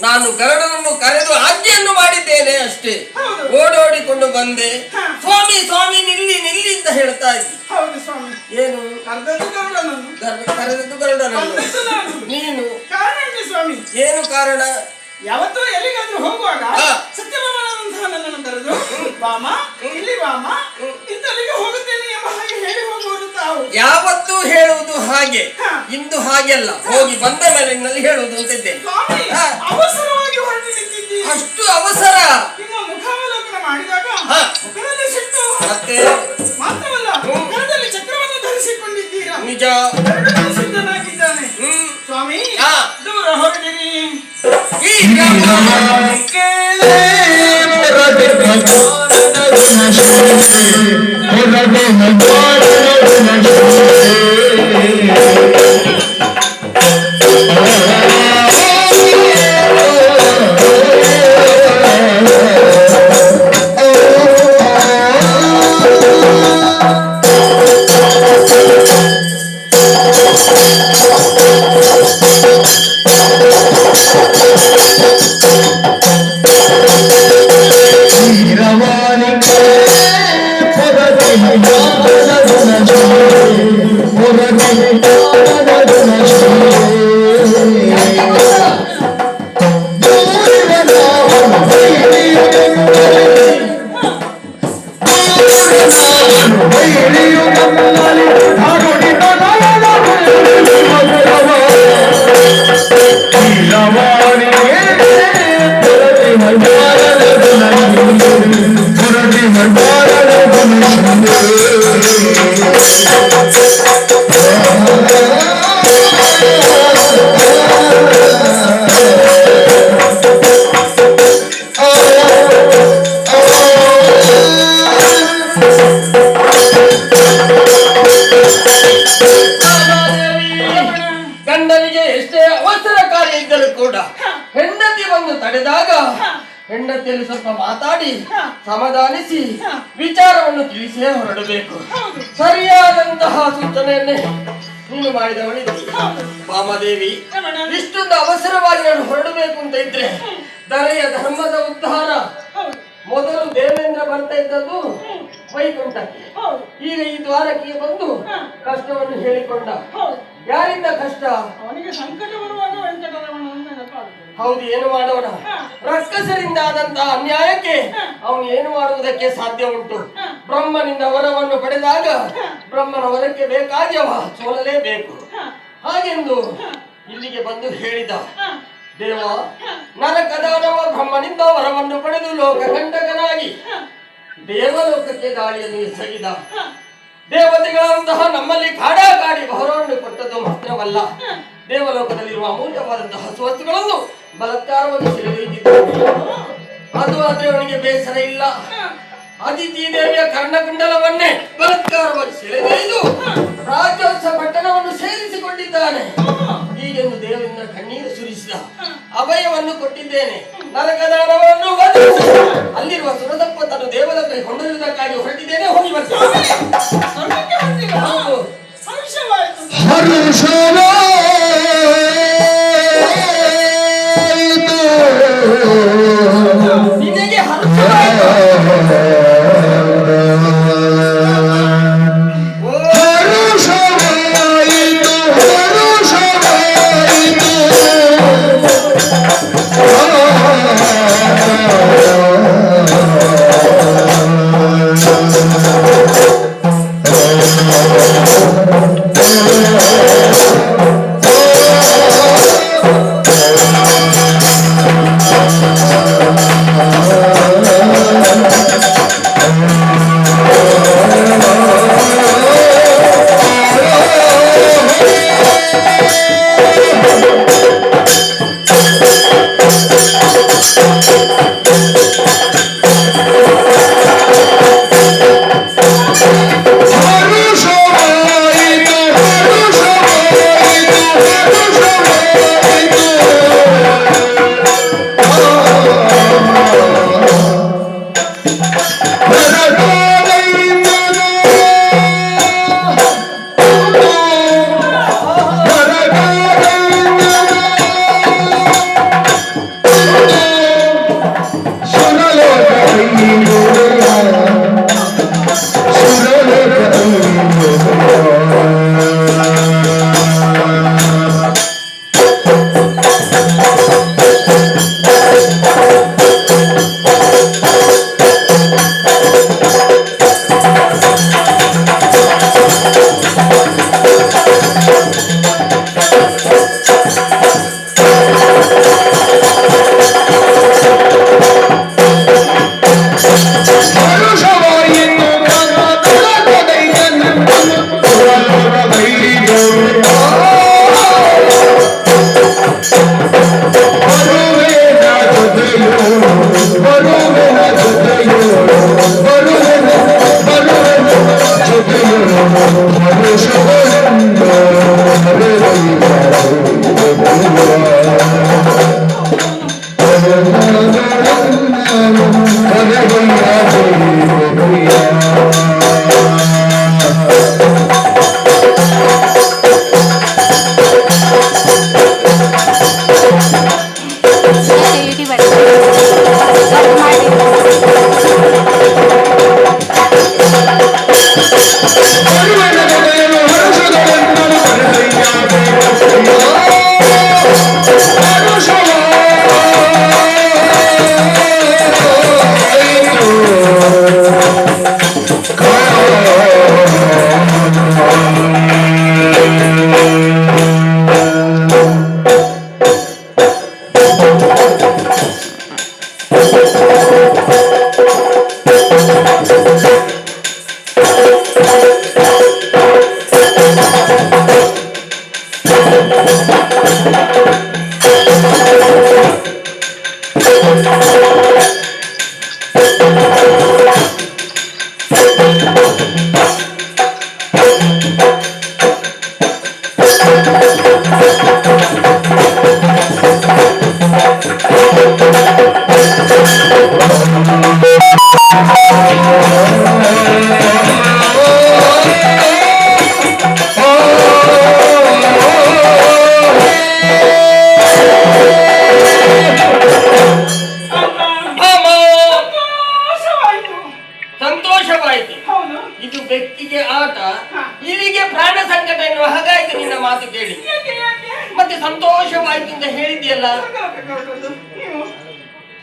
ನಾನು ಗರುಡನನ್ನು ಕರೆದು ಆಜ್ಞೆಯನ್ನು ಮಾಡಿದ್ದೇನೆ ಅಷ್ಟೇ. ಓಡೋಡಿಕೊಂಡು ಬಂದೆ. ಸ್ವಾಮಿ ಸ್ವಾಮಿ ನಿಲ್ಲಿ ನಿಲ್ಲಿ ಅಂತ ಹೇಳ್ತಾ ಇದ್ದಿ. ಏನು ಕರೆದದ್ದು ಗರುಡನನ್ನು? ನೀನು ಏನು ಕಾರಣ? ಯಾವತ್ತೂ ಎಲ್ಲಿಗಾದ್ರೂ ಹೋಗುವಾಗ ಸತ್ಯಭಾಮನಾದಂತಹ ನನ್ನನ್ನು ಕರೆದು ಬಾಮ ಇಲ್ಲಿ ಬಾಮ ಇಂತಲ್ಲಿಗೆ ಹೋಗುತ್ತೇನೆ ಎಂಬ ಹಾಗೆ ಹೇಳಿ ಹೋಗುವುದು ತಾವು. ಯಾವತ್ತೂ ಹೇಳುವುದು ಹಾಗೆ, ಇಂದು ಹಾಗೆಲ್ಲ. ಹೋಗಿ ಬಂದ ಮೇಲಿನಲ್ಲಿ ಹೇಳುವುದು ಅಂತಿದ್ದೇನೆ. ಅವಸರವಾಗಿ ಹೊರಟು ನಿಂತಿದ್ದೀರಿ. ಅಷ್ಟು ಅವಸರ? ನಿಮ್ಮ ಮುಖಾವಲೋಕನ ಮಾಡಿದಾಗ ಮುಖದಲ್ಲಿ ಸಿಟ್ಟು, ಮತ್ತೆ ಮಾತ್ರವಲ್ಲ ಮುಖದಲ್ಲಿ ಚಕ್ರವನ್ನು ಧರಿಸಿಕೊಂಡಿದ್ದೀರಾ. ನಿಜ. ಸಿದ್ಧನಾಗಿದ್ದಾನೆ ಸ್ವಾಮಿ. ದೂರ ಹೊರಟಿರಿ. ಬಂದು ತಡೆದಾಗ ಹೆಂಡತಿಯಲ್ಲಿ ಸ್ವಲ್ಪ ಮಾತಾಡಿ ಸಮಾಧಾನಿಸಿ ವಿಚಾರವನ್ನು ತಿಳಿಸೇ ಹೊರಡಬೇಕು. ಸರಿಯಾದಂತಹ ಸೂಚನೆಯನ್ನೇ ನೀನು ಮಾಡಿದವಳಿದ್ದಿ ವಾಮದೇವಿ. ಇಷ್ಟೊಂದು ಅವಸರವಾಗಿ ನಾನು ಹೊರಡಬೇಕು ಅಂತ ಇದ್ರೆ ದರೆಯ ಧರ್ಮದ ಉದ್ಧಾರ ಮೊದಲು ದೇವೇಂದ್ರ ಬರ್ತಾ ಇದ್ದದ್ದು ವೈಕುಂಠಕ್ಕೆ, ಈಗ ಈ ದ್ವಾರಕ್ಕೆ ಬಂದು ಕಷ್ಟವನ್ನು ಹೇಳಿಕೊಂಡ. ಯಾರಿಂದ ಕಷ್ಟ? ಅವನಿಗೆ ಸಂಕಟ ಬರುವಾಗ ವೆಂಕಟರಮಣ ನೆನಪಾಗುತ್ತದೆ. ಹೌದು, ಏನು ಮಾಡೋಣ? ರಕ್ಕಸರಿಂದ ಆದಂತಹ ಅನ್ಯಾಯಕ್ಕೆ ಅವನು ಏನು ಮಾಡುವುದಕ್ಕೆ ಸಾಧ್ಯ ಉಂಟು? ಬ್ರಹ್ಮನಿಂದ ವರವನ್ನು ಪಡೆದಾಗ ಬ್ರಹ್ಮನ ವರಕ್ಕೆ ಬೇಕಾಗಿ ಅವ ಸೋಲಲೇಬೇಕು. ಹಾಗೆಂದು ಇಲ್ಲಿಗೆ ಬಂದು ಹೇಳಿದ. ದೇವ, ನರಕದಾನವ ಬ್ರಹ್ಮನಿಂದ ವರವನ್ನು ಪಡೆದು ಲೋಕಕಂಟಕನಾಗಿ ದೇವಲೋಕಕ್ಕೆ ದಾಳಿಯನ್ನು ಎಸಗಿದ. ದೇವತೆಗಳಂತಹ ನಮ್ಮಲ್ಲಿ ಕಾಡಿ ಬಹರವನ್ನು ಕೊಟ್ಟದ್ದು ಮಾತ್ರವಲ್ಲ, ದೇವಲೋಕದಲ್ಲಿರುವ ಅಮೂಲ್ಯವಾದಂತಹ ವಸ್ತುಗಳನ್ನು ಬಲಾತ್ಕಾರವಾಗಿ ಸೆಳೆದೊಯ್ದಿದ್ದಾನೆ. ಅದು ಆದ್ರೆ ಅವನಿಗೆ ಬೇಸರ ಇಲ್ಲ. ಅದಿತಿ ದೇವಿಯ ಕರ್ಣಕುಂಡಲವನ್ನೇ ಬಲಾತ್ಕಾರವಾಗಿ ಸೆಳೆದೊಯ್ದು ರಾಜೋತ್ಸವ ಪಟ್ಟಣವನ್ನು ಸೇರಿಸಿಕೊಂಡಿದ್ದಾನೆ. ಹೀಗೆಂದು ದೇವರಿಂದ ಕಣ್ಣೀರು ಸುರಿಸಿದ. ಅಭಯವನ್ನು ಕೊಟ್ಟಿದ್ದೇನೆ, ನರಕದಾನವನ್ನು ವಧಿಸಿ ಅಲ್ಲಿರುವ ಸುರದಪ್ಪತನ್ನು ದೇವಲೋಕಕ್ಕೆ ಕೊಂಡೊಯ್ಯುವುದಕ್ಕಾಗಿ ಹೊರಟಿದ್ದೇನೆ. ಹೋಗಿ ಬರ್ತೇನೆ. ನಿನಗೆ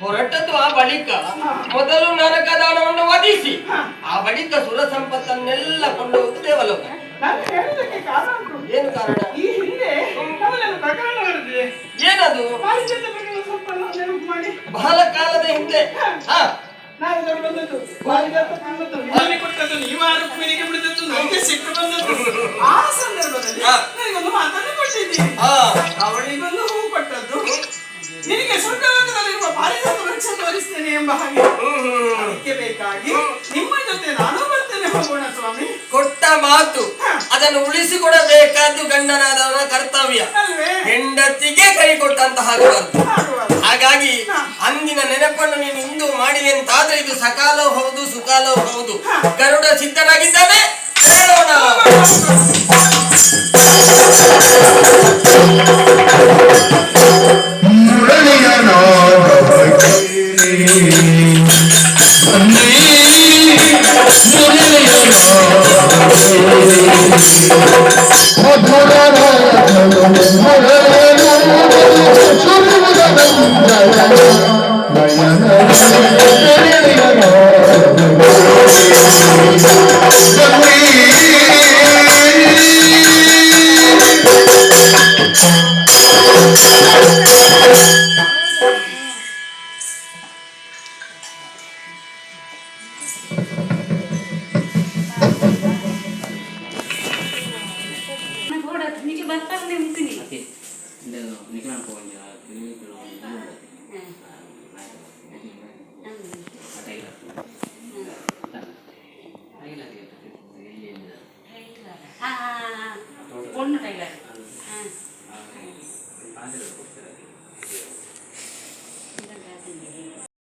ಹೊರಟದ್ದು ಆ ಬಳಿಕ ಮೊದಲು ನರಕದಾನವನ್ನು ವಧಿಸಿ ಆ ಬಳಿಕ ಸುರ ಸಂಪತ್ತನ್ನೆಲ್ಲ ಕೊಂಡು ಹೋಗುದು ದೇವಲೋಕ. ನಾನು ಹೇಳುವುದಕ್ಕೆ ಕಾರಣ ಉಂಟು. ಏನು ಕಾರಣ? ಈ ಹಿಂದೆ ನಮ್ಮಲ್ಲಿ ಪ್ರಕರಣ ನಡೆದಿದೆ. ಏನದು? ಪಾರಿಜಾತ ಪ್ರಕರಣ ಸ್ವಲ್ಪ ನೆನಪು ಮಾಡಿ. ಬಹಳ ಕಾಲದ ಹಿಂದೆ ನಾವು ಬಂದದ್ದು ಪಾರಿಜಾತ ಬಂದದ್ದು ನಿಮಗೆ ಕೊಟ್ಟದ್ದು, ನೀವು ಆ ರುಕ್ಮಿಣಿಗೆ ಬಿಡಿದದ್ದು, ನಮಗೆ ಸಿಟ್ಟು ಬಂದದ್ದು. ಆ ಸಂದರ್ಭದಲ್ಲಿ ನನಗೊಂದು ಮಾತನ್ನು ಕೊಟ್ಟಿದ್ದೀನಿ. ಅವಳಿಗೊಂದು ಹೂ ಕೊಟ್ಟದ್ದು, ನಿನಗೆ ಸ್ವರ್ಗಲೋಕದಲ್ಲಿರುವ ಪಾರಿಜಾತ ವೃಕ್ಷ ತೋರಿಸ್ತೇನೆ ಎಂಬ ಹಾಗೆ. ಅದಕ್ಕೆ ಬೇಕಾಗಿ ನಿಮ್ಮ ಜೊತೆ ನಾನು ಬರ್ತೇನೆ, ಹೋಗೋಣ ಸ್ವಾಮಿ. ಕೊಟ್ಟ ಮಾತು ಅದನ್ನು ಉಳಿಸಿಕೊಡಬೇಕಾದ್ದು ಗಂಡನಾದವನ ಕರ್ತವ್ಯ. ಹೆಂಡತಿಗೆ ಕೈ ಕೊಟ್ಟಂತಹ ಹಾಗಾಗಿ ಅಂದಿನ ನೆನಪನ್ನು ನೀನು ಇಂದು ಮಾಡಿದೆ ಅಂತಾದ್ರೆ ಇದು ಸಕಾಲವೂ ಹೌದು ಸುಕಾಲವೂ ಹೌದು. ಗರುಡ ಸಿದ್ಧನಾಗಿದ್ದಾನೆ, ಹೇಳೋಣ. பொண்ணு டைலர்